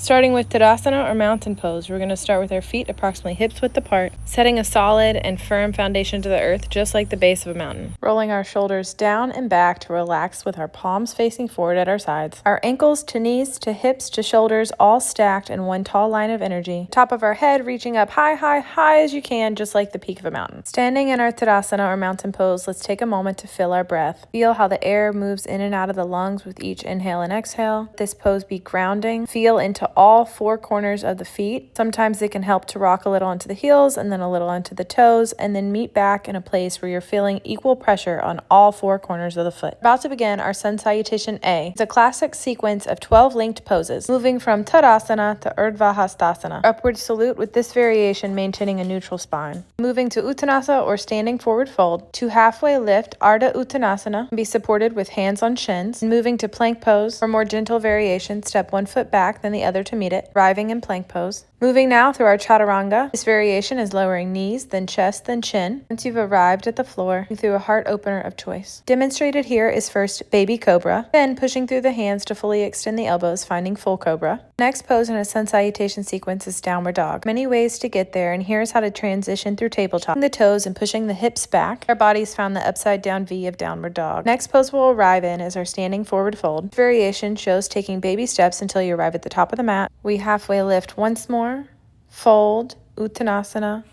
Starting with Tadasana or mountain pose, we're going to start with our feet approximately hips width apart, setting a solid and firm foundation to the earth just like the base of a mountain. Rolling our shoulders down and back to relax with our palms facing forward at our sides. Our ankles to knees to hips to shoulders all stacked in one tall line of energy. Top of our head reaching up high as you can, just like the peak of a mountain. Standing in our Tadasana or mountain pose, let's take a moment to feel our breath. Feel how the air moves in and out of the lungs with each inhale and exhale. This pose be grounding. Feel into all four corners of the feet. Sometimes it can help to rock a little onto the heels and then a little onto the toes, and then meet back in a place where you're feeling equal pressure on all four corners of the foot. About to begin our Sun Salutation A. It's a classic sequence of 12 linked poses, moving from Tadasana to Urdhva Hastasana. Upward salute with this variation maintaining a neutral spine. Moving to Uttanasana or standing forward fold. To halfway lift, Ardha Uttanasana can be supported with hands on shins. And moving to plank pose. For more gentle variation, step one foot back, then the other to meet it, arriving in plank pose. Moving now through our chaturanga. This variation is lowering knees, then chest, then chin. Once you've arrived at the floor, through a heart opener of choice. Demonstrated here is first baby cobra, then pushing through the hands to fully extend the elbows, finding full cobra. Next pose in a sun salutation sequence is downward dog. Many ways to get there, and here's how to transition through tabletop. The toes and pushing the hips back. Our bodies found the upside down V of downward dog. Next pose we'll arrive in is our standing forward fold. This variation shows taking baby steps until you arrive at the top of the mat. We halfway lift once more, fold, Uttanasana,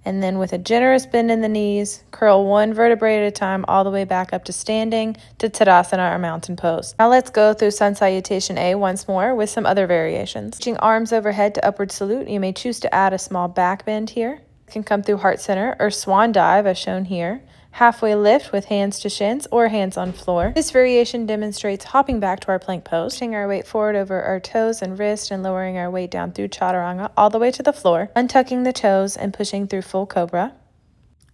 and then with a generous bend in the knees, curl one vertebrae at a time all the way back up to standing to Tadasana or mountain pose. Now let's go through Sun Salutation A once more with some other variations. Reaching arms overhead to upward salute, you may choose to add a small back bend here. You can come through heart center or swan dive as shown here. Halfway lift with hands to shins or hands on floor. This variation demonstrates hopping back to our plank pose, pushing our weight forward over our toes and wrist and lowering our weight down through chaturanga all the way to the floor, untucking the toes and pushing through full cobra.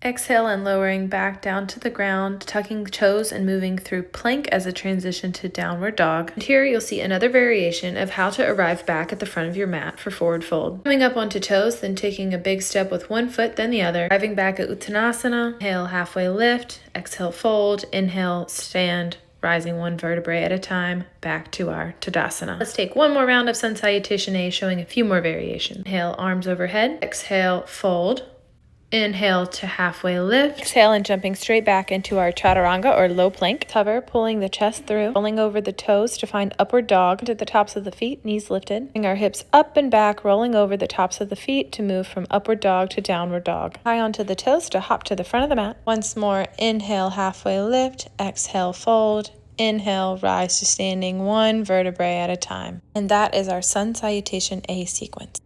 Exhale and lowering back down to the ground, tucking the toes and moving through plank as a transition to downward dog. And here you'll see another variation of how to arrive back at the front of your mat for forward fold. Coming up onto toes, then taking a big step with one foot, then the other. Arriving back at Uttanasana, inhale, halfway lift, exhale, fold, inhale, stand, rising one vertebrae at a time, back to our Tadasana. Let's take one more round of Sun Salutation A, showing a few more variations. Inhale, arms overhead, exhale, fold. Inhale to halfway lift. Exhale and jumping straight back into our chaturanga or low plank. Hover, pulling the chest through, rolling over the toes to find upward dog to the tops of the feet, knees lifted. Bring our hips up and back, rolling over the tops of the feet to move from upward dog to downward dog. High onto the toes to hop to the front of the mat. Once more, inhale, halfway lift. Exhale, fold. Inhale, rise to standing one vertebrae at a time. And that is our Sun Salutation A sequence.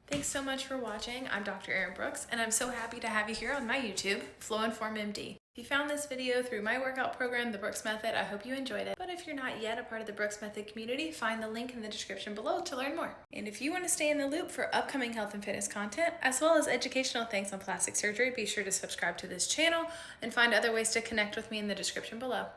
Thanks so much for watching. I'm Dr. Erin Brooks, and I'm so happy to have you here on my YouTube, Flow Inform MD. If you found this video through my workout program, The Brooks Method, I hope you enjoyed it. But if you're not yet a part of the Brooks Method community, find the link in the description below to learn more. And if you want to stay in the loop for upcoming health and fitness content, as well as educational things on plastic surgery, be sure to subscribe to this channel and find other ways to connect with me in the description below.